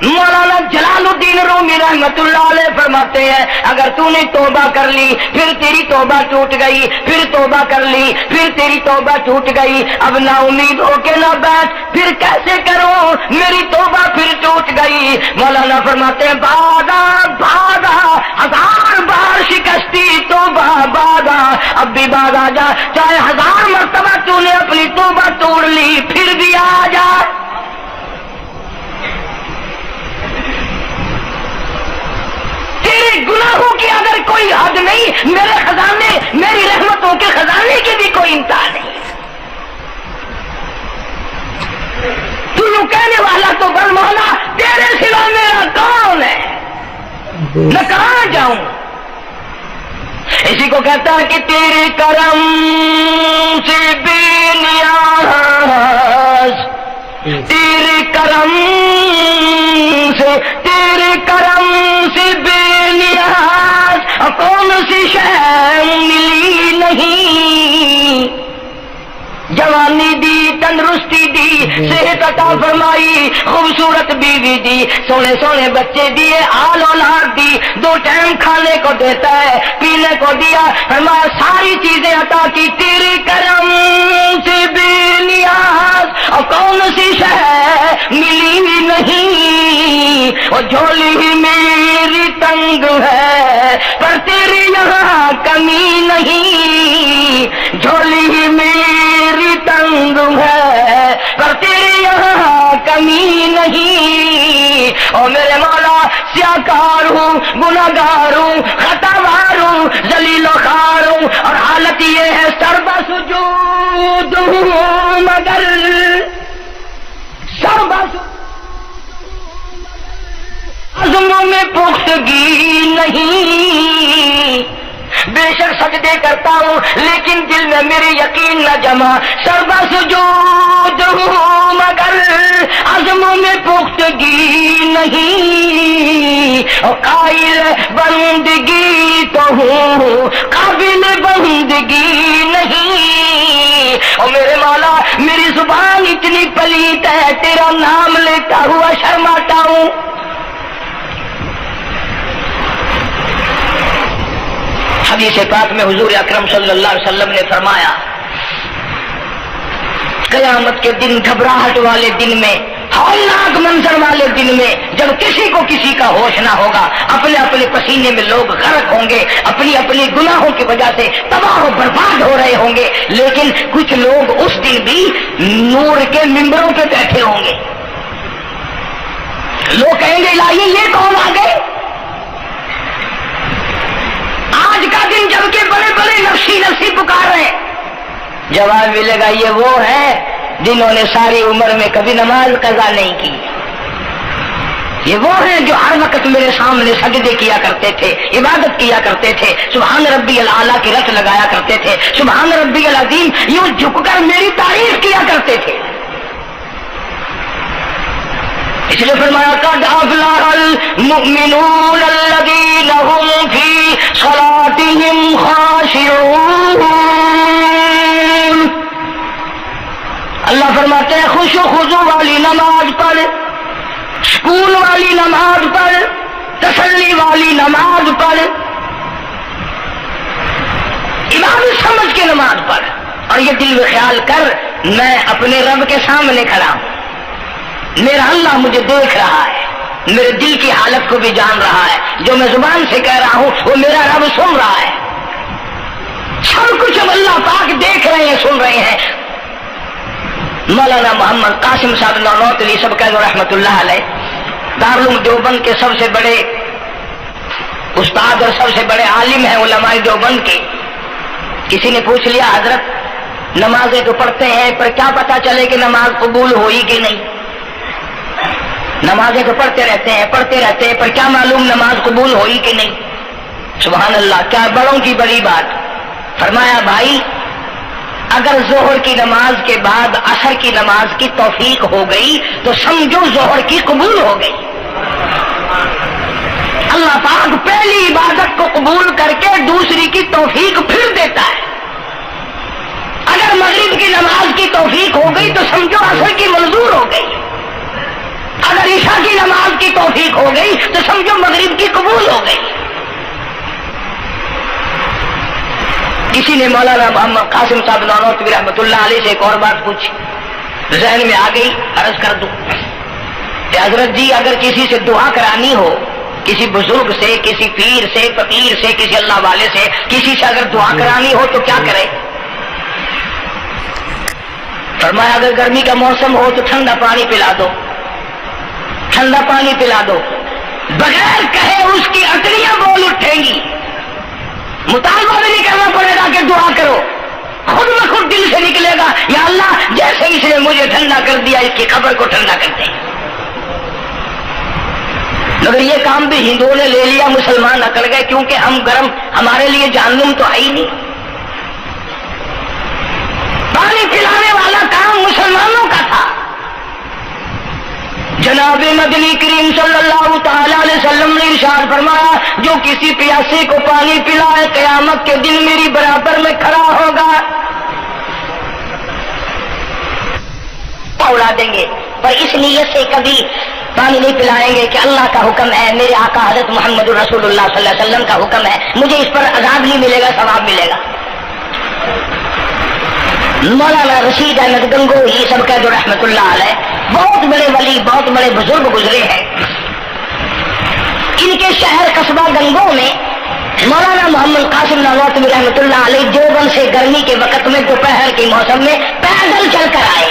مولانا جلال الدین رومی رحمت اللہ علیہ فرماتے ہیں اگر تو نے توبہ کر لی پھر تیری توبہ ٹوٹ گئی، پھر توبہ کر لی پھر تیری توبہ ٹوٹ گئی، اب نا امید ہو کے نہ بیٹھ، پھر کیسے کروں میری توبہ پھر ٹوٹ گئی۔ مولانا فرماتے ہیں بادا بادا 1000 بار شکستی توبہ بادا، اب بھی بعد آ جا، چاہے 1000 مرتبہ تو نے اپنی توبہ توڑ لی پھر بھی آ جا۔ تیرے گناہوں کی اگر کوئی حد نہیں، میرے خزانے میری رحمتوں کے خزانے کی بھی کوئی انتہا نہیں۔ تو یوں کہنے والا تو بل مولا تیرے سوا میرا کون ہے، میں کہاں جاؤں؟ اسی کو کہتا ہے کہ تیرے کرم سے بے نیاز، تیرے کرم سے بے نیاز، کون سی شے ملی نہیں، جوانی دی تندرستی دی، صحت عطا فرمائی، خوبصورت بیوی دی، سونے سونے بچے دیے، آل اولاد دی، 2 ٹائم کھانے کو دیتا ہے، پینے کو دیا، فرمایا ساری چیزیں عطا کی، تیرے کرم سے بے نیاز، اور کون سی شے ملی نہیں، اور جھولی ہی میری تنگ ہے پر تیری یہاں کمی نہیں، جھولی ہی میری تنگ ہے پر تیری یہاں کمی نہیں، اور میرے مولا سیاکار ہوں، گناہگار ہوں، خطاوار ہوں، ذلیل و خوار ہوں، اور حالت یہ ہے سربہ سجود ہوں مگر سربہ عزموں میں پختگی نہیں، بے شک سجدے کرتا ہوں لیکن دل میں میرے یقین نہ جمع، سربہ سجود ہوں مگر عزموں میں پختگی نہیں، اور قائل بندگی تو ہوں قابل بندگی نہیں، اور میرے مولا میری زبان اتنی پلیت ہے تیرا نام لیتا ہوا شرماتا ہوں۔ حدیث پاک میں حضور اکرم صلی اللہ علیہ وسلم نے فرمایا قیامت کے دن، گھبراہٹ والے دن میں، ہولناک منظر والے دن میں، جب کسی کو کسی کا ہوش نہ ہوگا، اپنے اپنے پسینے میں لوگ غرق ہوں گے، اپنی اپنی گناہوں کی وجہ سے تباہ و برباد ہو رہے ہوں گے، لیکن کچھ لوگ اس دن بھی نور کے ممبروں پہ بیٹھے ہوں گے، لوگ کہیں گے الہی یہ کون آ گئے؟ آج کا دن جب کہ بڑے بڑے نفسی نفسی پکار رہے ہیں، جواب ملے گا یہ وہ ہے جنہوں نے ساری عمر میں کبھی نماز قضا نہیں کی، یہ وہ ہیں جو ہر وقت میرے سامنے سجدے کیا کرتے تھے، عبادت کیا کرتے تھے، سبحان ربی الاعلیٰ کی رٹ لگایا کرتے تھے، سبحان ربی العظیم یوں جھک کر میری تعریف کیا کرتے تھے۔ اس لیے فرمایا قد افلح المؤمنون الذین هم فی صلاتهم خاشعون، اللہ فرماتے ہیں خوش و خضوع والی نماز پڑھ، سکون والی نماز پڑھ، تسلی والی نماز پڑھ، عبادت سمجھ کے نماز پڑھ، اور یہ دل میں خیال کر میں اپنے رب کے سامنے کھڑا ہوں، میرا اللہ مجھے دیکھ رہا ہے، میرے دل کی حالت کو بھی جان رہا ہے، جو میں زبان سے کہہ رہا ہوں وہ میرا رب سن رہا ہے، سب کچھ اب اللہ پاک دیکھ رہے ہیں، سن رہے ہیں۔ مولانا محمد قاسم صاحب نانوتوی سب کہہ دو رحمت اللہ علیہ، دارالعلوم دیوبند کے سب سے بڑے استاد اور سب سے بڑے عالم ہیں علماء دیوبند کے۔ کسی نے پوچھ لیا حضرت نمازیں تو پڑھتے ہیں پر کیا پتا چلے کہ نماز قبول ہوئی کہ نہیں؟ نمازیں تو پڑھتے رہتے ہیں پر کیا معلوم نماز قبول ہوئی کہ نہیں؟ سبحان اللہ، کیا بڑوں کی بڑی بات۔ فرمایا بھائی اگر ظہر کی نماز کے بعد عصر کی نماز کی توفیق ہو گئی تو سمجھو ظہر کی قبول ہو گئی۔ اللہ پاک پہلی عبادت کو قبول کر کے دوسری کی توفیق پھر دیتا ہے۔ اگر مغرب کی نماز کی توفیق ہو گئی تو سمجھو عصر کی منظور ہو گئی، اگر عشاء کی نماز کی توفیق ہو گئی تو سمجھو مغرب کی قبول ہو گئی۔ کسی نے مولانا محمد قاسم صاحب نانوتوی رحمۃ اللہ علیہ سے ایک اور بات پوچھی، ذہن میں آ گئی، عرض کر دوں کہ حضرت جی اگر کسی سے دعا کرانی ہو، کسی بزرگ سے، کسی پیر سے، فقیر سے، کسی اللہ والے سے، کسی سے اگر دعا کرانی ہو تو کیا کرے؟ فرمایا اگر گرمی کا موسم ہو تو ٹھنڈا پانی پلا دو، ٹھنڈا پانی پلا دو، بغیر کہے اس کی اٹڑیاں بول اٹھیں گی، مطالبہ بھی نہیں کرنا پڑے گا کہ دعا کرو، خود بخود دل سے نکلے گا یا اللہ جیسے اس نے مجھے ٹھنڈا کر دیا اس کی قبر کو ٹھنڈا کر دے۔ مگر یہ کام بھی ہندوؤں نے لے لیا، مسلمان اکڑ گئے کیونکہ ہم گرم، ہمارے لیے جہنم تو ہے ہی نہیں۔ پانی پلانے والا کام مسلمانوں کا تھا۔ جناب مدنی کریم صلی اللہ تعالی علیہ وسلم نے ارشاد فرمایا جو کسی پیاسے کو پانی پلائے قیامت کے دن میری برابر میں کھڑا ہوگا، اڑا دیں گے، پر اس نیت سے کبھی پانی نہیں پلائیں گے کہ اللہ کا حکم ہے، میرے آقا حضرت محمد رسول اللہ صلی اللہ علیہ وسلم کا حکم ہے، مجھے اس پر عذاب نہیں ملے گا، ثواب ملے گا۔ مولانا رشید احمد گنگوہی سب کہہ دو رحمت اللہ علیہ، بہت بڑے ولی، بہت بڑے بزرگ گزرے ہیں۔ ان کے شہر قصبہ گنگو میں مولانا محمد قاسم نانوتوی رحمت اللہ علیہ دیوبند سے گرمی کے وقت میں دوپہر کے موسم میں پیدل چل کر آئے۔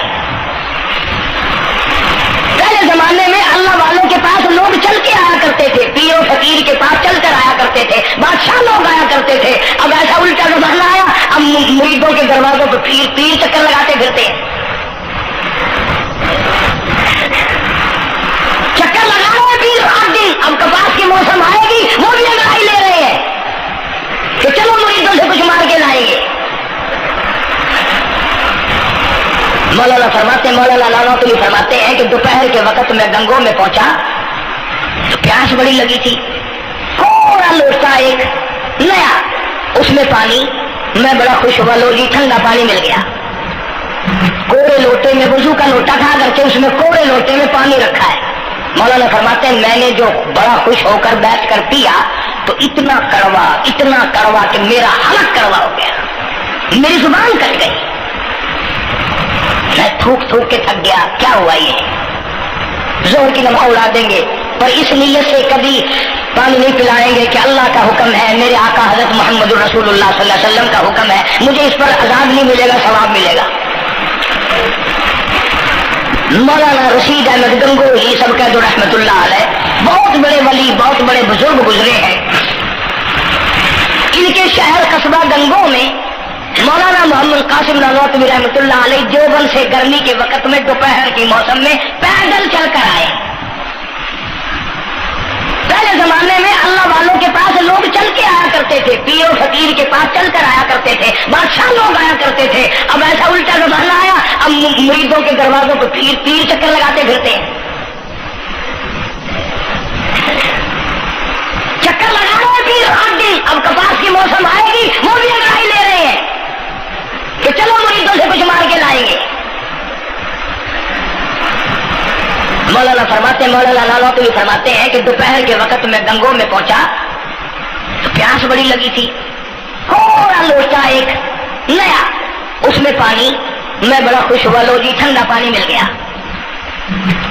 پہلے زمانے میں اللہ والوں کے پاس لوگ چل کے آیا کرتے تھے، پیر و فقیر کے پاس چل کر آیا کرتے تھے، بادشاہ لوگ آیا کرتے تھے۔ اب ایسا الٹا زمانہ آیا، اب مریدوں کے دروازوں پہ پیر چکر لگاتے پھرتے ہیں، چکر لگا رہے ہیں پیر رات دن۔ اب کپاس کے موسم آئے گی وہ بھی لگائی لے رہے ہیں کہ چلو مریدوں سے کچھ مار کے لائیں گے۔ مولانا نانوتوی فرماتے ہیں کہ دوپہر کے وقت میں گنگو میں پہنچا تو پیاس بڑی لگی تھی، تھوڑا لوٹا ایک نیا، اس میں پانی، میں بڑا خوش ہوا، لو جی ٹھنڈا پانی مل گیا۔ کوڑے لوٹے میں، وضو کا لوٹا تھا اگرچہ اس میں کوڑے لوٹے میں پانی رکھا ہے۔ مولانا فرماتے ہیں میں نے جو بڑا خوش ہو کر بیٹھ کر پیا تو اتنا کڑوا کہ میرا حلق کڑوا ہو گیا، میری زبان کٹ گئی، میں تھوک کے تھک گیا۔ کیا ہوا یہ؟ زہر کی نماز اڑا دیں گے پر اس نیت سے کبھی پانی نہیں پلائیں گے کہ اللہ کا حکم ہے، میرے آقا حضرت محمد رسول اللہ صلی اللہ علیہ وسلم کا حکم ہے، مجھے اس پر عذاب نہیں ملے گا، ثواب ملے گا۔ مولانا رشید احمد گنگوہی سب کہہ دو رحمت اللہ علیہ، بہت بڑے ولی، بہت بڑے بزرگ گزرے ہیں۔ ان کے شہر قصبہ گنگو میں مولانا محمد قاسم نانوتوی رحمت اللہ علیہ دیوبند سے گرمی کے وقت میں دوپہر کے موسم میں پیدل چل کر آئے۔ پہلے زمانے میں اللہ والوں کے پاس لوگ چل کے آیا کرتے تھے، پیر و فقیر کے پاس چل کر آیا کرتے تھے، بادشاہ لوگ آیا کرتے تھے۔ اب ایسا الٹا زمانہ آیا، اب مریدوں کے دروازوں پہ پیر چکر لگاتے پھرتے ہیں، چکر لگا رہے ہیں پیر رات دن۔ اب کپاس کی موسم آئے گی وہ بھی لگائی لے رہے ہیں کہ چلو مریدوں سے کچھ مار کے لائیں گے۔ مولانا نانوتوی فرماتے ہیں کہ دوپہر کے وقت میں گنگو میں پہنچا تو پیاس بڑی لگی تھی، تھوڑا لوٹا ایک نیا، اس میں پانی، میں بڑا خوش ہوا، لو جی ٹھنڈا پانی مل گیا۔